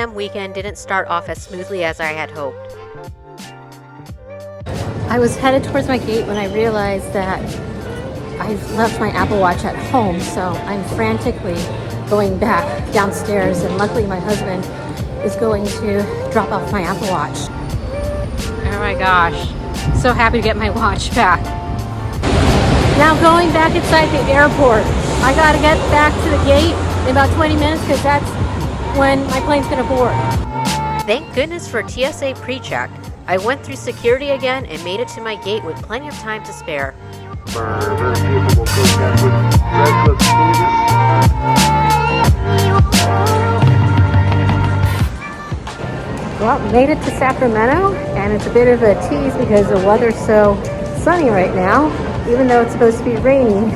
CIM weekend didn't start off as smoothly as I had hoped. I was headed towards my gate when I realized that I left my Apple Watch at home, so I'm frantically going back downstairs, and luckily my husband is going to drop off my Apple Watch. Oh my gosh, so happy to get my watch back. Now going back inside the airport. I gotta get back to the gate in about 20 minutes because that's when my plane's gonna board. Thank goodness for TSA pre-check. I went through security again and made it to my gate with plenty of time to spare. Well, made it to Sacramento, and it's a bit of a tease because the weather's so sunny right now, even though it's supposed to be raining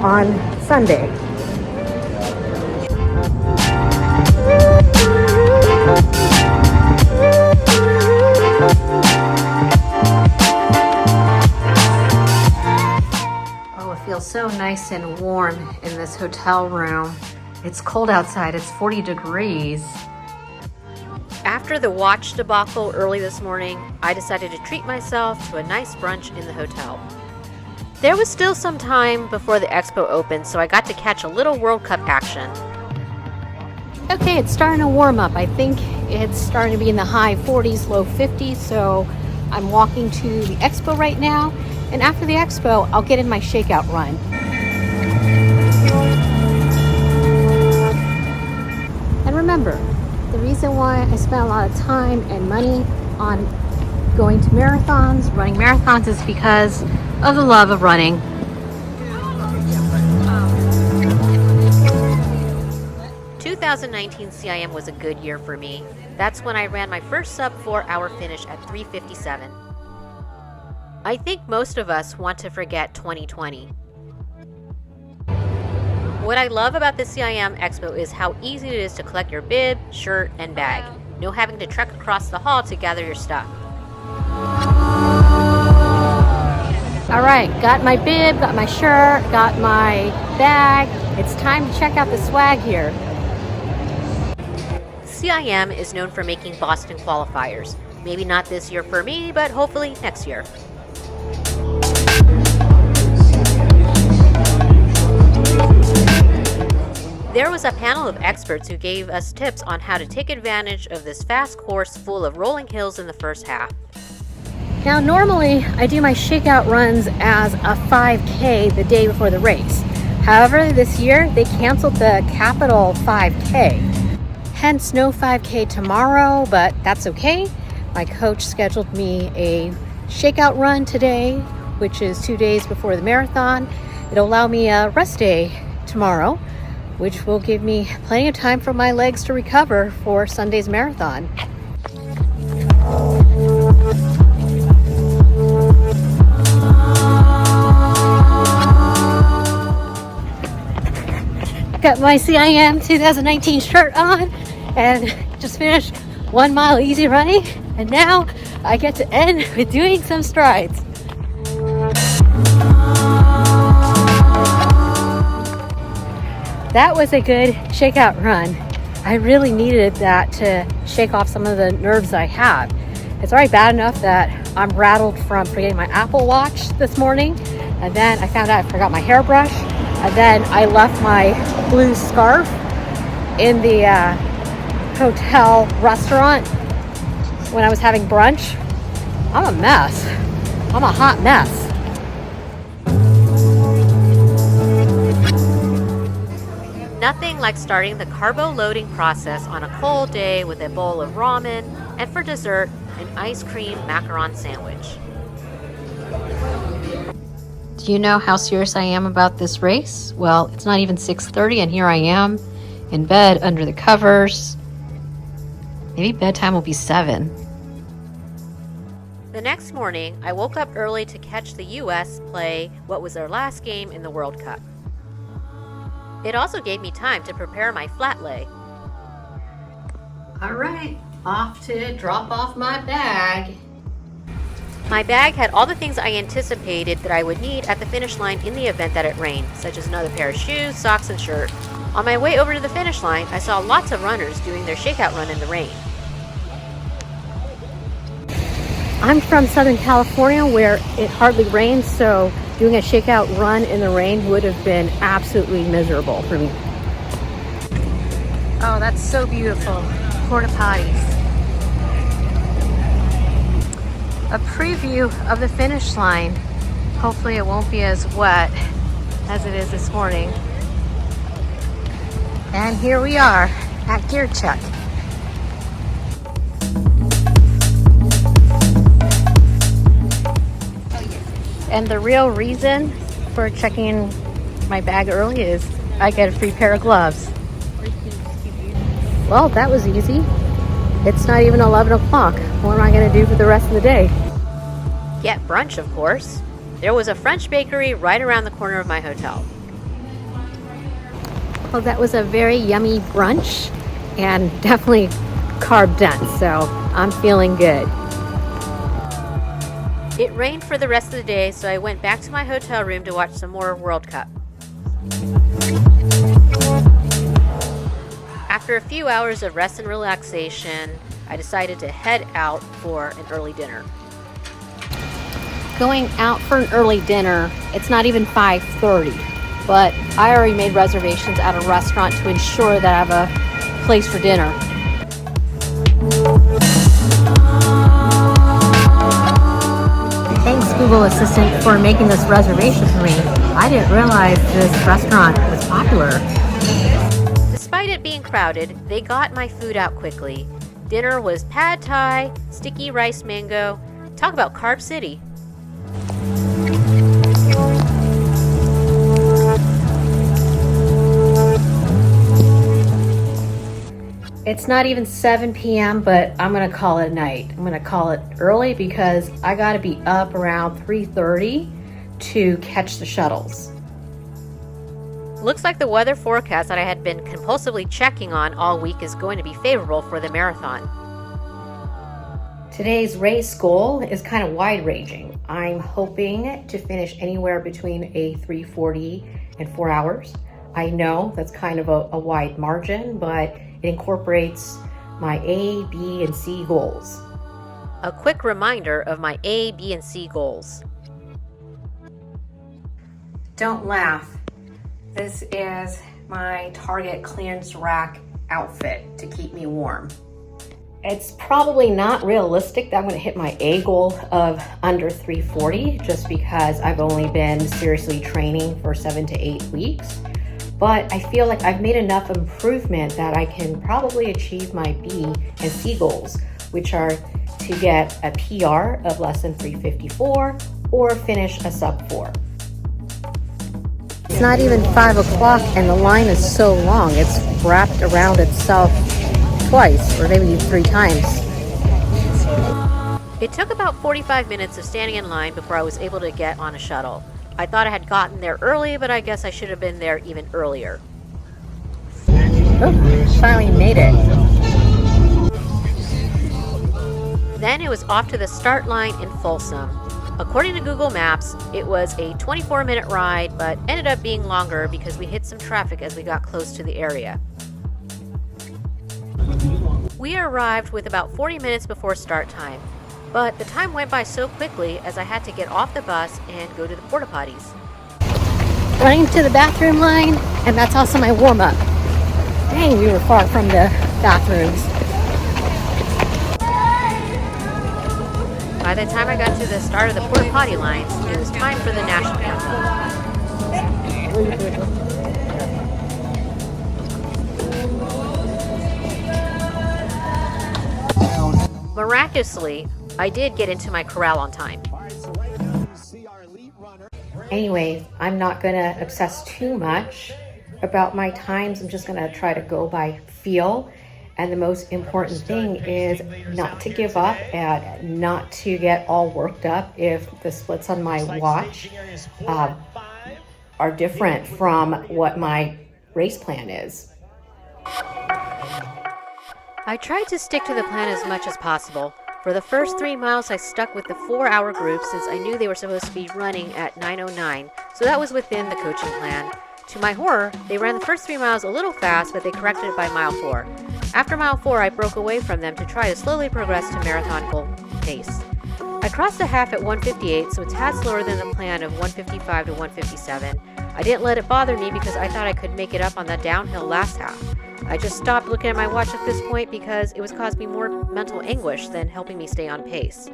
on Sunday. Oh, it feels so nice and warm in this hotel room. It's cold outside, it's 40 degrees. After the watch debacle early this morning, I decided to treat myself to a nice brunch in the hotel. There was still some time before the expo opened, so I got to catch a little World Cup action. Okay, it's starting to warm up. I think it's starting to be in the high 40s, low 50s, so I'm walking to the expo right now, and after the expo, I'll get in my shakeout run. And remember, the reason why I spent a lot of time and money on going to marathons, running marathons, is because of the love of running. The 2019 CIM was a good year for me. That's when I ran my first sub 4-hour finish at 3:57. I think most of us want to forget 2020. What I love about the CIM Expo is how easy it is to collect your bib, shirt, and bag. No having to trek across the hall to gather your stuff. All right, got my bib, got my shirt, got my bag. It's time to check out the swag here. CIM is known for making Boston qualifiers. Maybe not this year for me, but hopefully next year. There was a panel of experts who gave us tips on how to take advantage of this fast course full of rolling hills in the first half. Now, normally I do my shakeout runs as a 5K the day before the race. However, this year they canceled the Capital 5K. Hence, no 5K tomorrow, but that's okay. My coach scheduled me a shakeout run today, which is 2 days before the marathon. It'll allow me a rest day tomorrow, which will give me plenty of time for my legs to recover for Sunday's marathon. Got my CIM 2019 shirt on and just finished 1 mile easy running, and now I get to end with doing some strides. That was a good shakeout run. I really needed that to shake off some of the nerves I have. It's already bad enough that I'm rattled from forgetting my Apple Watch this morning, and then I found out I forgot my hairbrush, and then I left my blue scarf in the hotel restaurant when I was having brunch. I'm a mess. I'm a hot mess. Nothing like starting the carbo loading process on a cold day with a bowl of ramen, and for dessert, an ice cream macaron sandwich. Do you know how serious I am about this race? Well, it's not even 6:30 and here I am in bed under the covers. Maybe bedtime will be 7. The next morning, I woke up early to catch the US play what was their last game in the World Cup. It also gave me time to prepare my flat lay. All right, off to drop off my bag. My bag had all the things I anticipated that I would need at the finish line in the event that it rained, such as another pair of shoes, socks, and shirt. On my way over to the finish line, I saw lots of runners doing their shakeout run in the rain. I'm from Southern California where it hardly rains, so doing a shakeout run in the rain would have been absolutely miserable for me. Oh, that's so beautiful. Porta potties. A preview of the finish line. Hopefully it won't be as wet as it is this morning. And here we are at Gear Check. And the real reason for checking my bag early is I get a free pair of gloves. Well, that was easy. It's not even 11 o'clock. What am I going to do for the rest of the day? Get brunch, of course. There was a French bakery right around the corner of my hotel. Well, that was a very yummy brunch and definitely carb dense, so I'm feeling good. It rained for the rest of the day, so I went back to my hotel room to watch some more World Cup. After a few hours of rest and relaxation, I decided to head out for an early dinner. Going out for an early dinner, it's not even 5:30, but I already made reservations at a restaurant to ensure that I have a place for dinner. Thanks, Google Assistant, for making this reservation for me. I didn't realize this restaurant was popular. Despite it being crowded, they got my food out quickly. Dinner was pad thai, sticky rice mango. Talk about Carb City. It's not even 7 p.m., but I'm gonna call it night. I'm gonna call it early because I gotta be up around 3:30 to catch the shuttles. Looks like the weather forecast that I had been compulsively checking on all week is going to be favorable for the marathon. Today's race goal is kind of wide-ranging. I'm hoping to finish anywhere between a 3:40 and 4 hours. I know that's kind of a wide margin, but it incorporates my A, B, and C goals. A quick reminder of my A, B, and C goals. Don't laugh. This is my Target clearance rack outfit to keep me warm. It's probably not realistic that I'm gonna hit my A goal of under 340 just because I've only been seriously training for 7 to 8 weeks. But I feel like I've made enough improvement that I can probably achieve my B and C goals, which are to get a PR of less than 354 or finish a sub 4. It's not even 5 o'clock and the line is so long. It's wrapped around itself twice or maybe 3 times. It took about 45 minutes of standing in line before I was able to get on a shuttle. I thought I had gotten there early, but I guess I should have been there even earlier. Oh, finally made it. Then it was off to the start line in Folsom. According to Google Maps, it was a 24-minute ride, but ended up being longer because we hit some traffic as we got close to the area. We arrived with about 40 minutes before start time, but the time went by so quickly as I had to get off the bus and go to the porta potties. Running to the bathroom line, and that's also my warm-up. Dang, we were far from the bathrooms. By the time I got to the start of the porta potty lines, it was time for the national anthem. Miraculously, I did get into my corral on time. Anyway, I'm not gonna obsess too much about my times. I'm just gonna try to go by feel. And the most important thing is not to give up and not to get all worked up if the splits on my watch are different from what my race plan is. I tried to stick to the plan as much as possible. For the first 3 miles, I stuck with the 4-hour group since I knew they were supposed to be running at 9:09, so that was within the coaching plan. To my horror, they ran the first 3 miles a little fast, but they corrected it by mile 4. After mile 4, I broke away from them to try to slowly progress to marathon goal pace. I crossed the half at 1:58, so it's a tad slower than the plan of 1:55 to 1:57. I didn't let it bother me because I thought I could make it up on the downhill last half. I just stopped looking at my watch at this point because it was causing me more mental anguish than helping me stay on pace.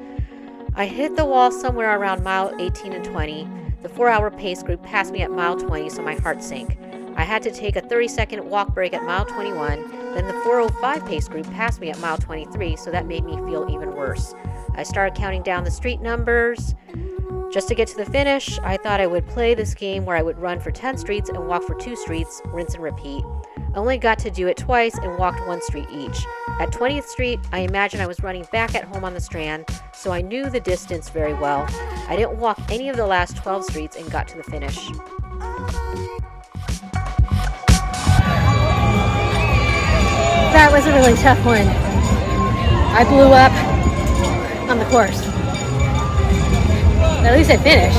I hit the wall somewhere around mile 18 and 20. The 4-hour pace group passed me at mile 20, so my heart sank. I had to take a 30-second walk break at mile 21. Then the 4:05 pace group passed me at mile 23, so that made me feel even worse. I started counting down the street numbers. Just to get to the finish, I thought I would play this game where I would run for 10 streets and walk for 2 streets, rinse and repeat. I only got to do it twice and walked 1 street each. At 20th Street, I imagined I was running back at home on the Strand, so I knew the distance very well. I didn't walk any of the last 12 streets and got to the finish. That was a really tough one. I blew up on the course. But at least I finished.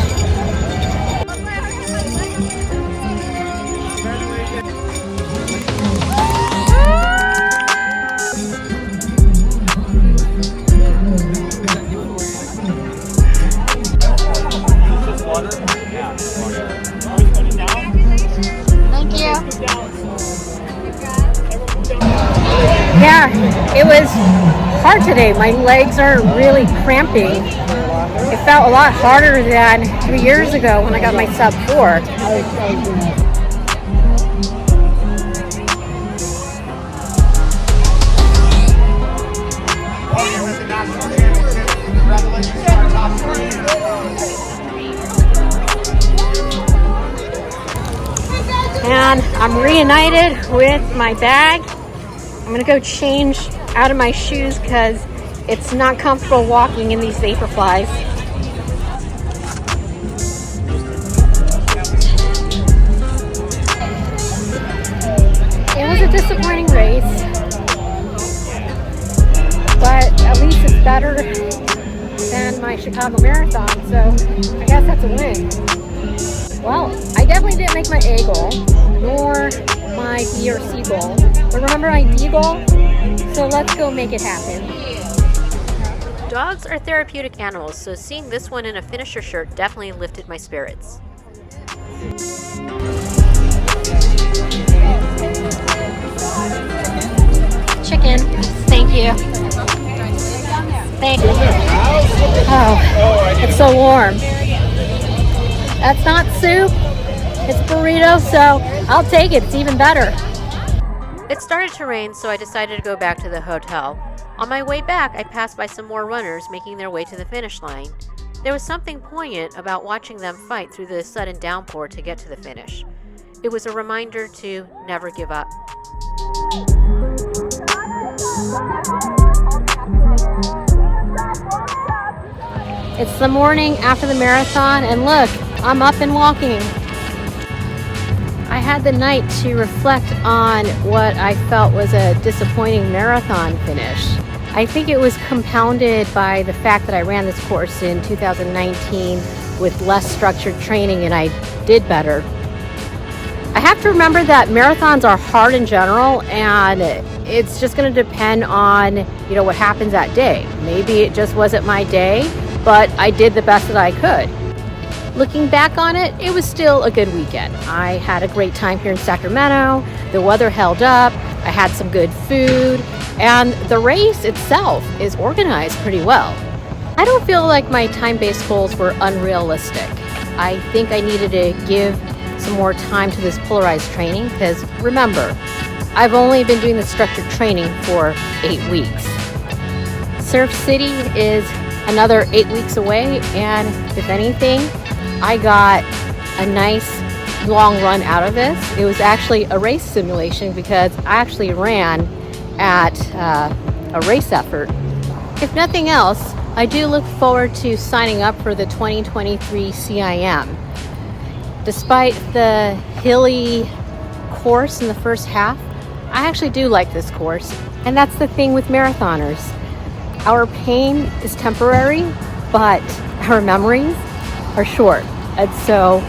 Thank you. Yeah, it was hard today. My legs are really cramping. It felt a lot harder than 3 years ago when I got my sub 4. And I'm reunited with my bag. I'm gonna go change out of my shoes because it's not comfortable walking in these Vaporflies. It was a disappointing race, but at least it's better than my Chicago Marathon, so I guess that's a win. Well, I definitely didn't make my A goal, nor my B or C goal, but remember my D goal? So let's go make it happen. Dogs are therapeutic animals, so seeing this one in a finisher shirt definitely lifted my spirits. Chicken, thank you. Thank you. Oh, it's so warm. That's not soup, it's burrito, so I'll take it, it's even better. It started to rain, so I decided to go back to the hotel. On my way back, I passed by some more runners making their way to the finish line. There was something poignant about watching them fight through the sudden downpour to get to the finish. It was a reminder to never give up. It's the morning after the marathon, and look, I'm up and walking. I had the night to reflect on what I felt was a disappointing marathon finish. I think it was compounded by the fact that I ran this course in 2019 with less structured training and I did better. I have to remember that marathons are hard in general, and it's just going to depend on, what happens that day. Maybe it just wasn't my day, but I did the best that I could. Looking back on it, it was still a good weekend. I had a great time here in Sacramento. The weather held up. I had some good food, and the race itself is organized pretty well. I don't feel like my time-based goals were unrealistic. I think I needed to give some more time to this polarized training because remember, I've only been doing this structured training for 8 weeks. Surf City is another 8 weeks away, and if anything, I got a nice long run out of this. It was actually a race simulation because I actually ran at a race effort. If nothing else, I do look forward to signing up for the 2023 CIM. Despite the hilly course in the first half, I actually do like this course, and that's the thing with marathoners. Our pain is temporary, but our memories are short. And so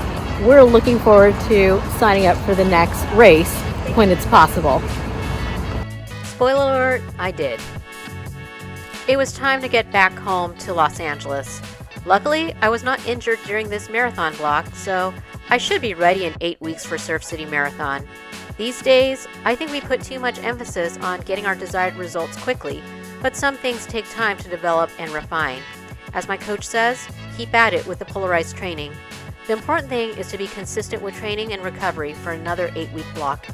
we're looking forward to signing up for the next race when it's possible. Spoiler alert, I did. It was time to get back home to Los Angeles. Luckily, I was not injured during this marathon block, so I should be ready in 8 weeks for Surf City Marathon. These days, I think we put too much emphasis on getting our desired results quickly, but some things take time to develop and refine. As my coach says, keep at it with the polarized training. The important thing is to be consistent with training and recovery for another 8-week block.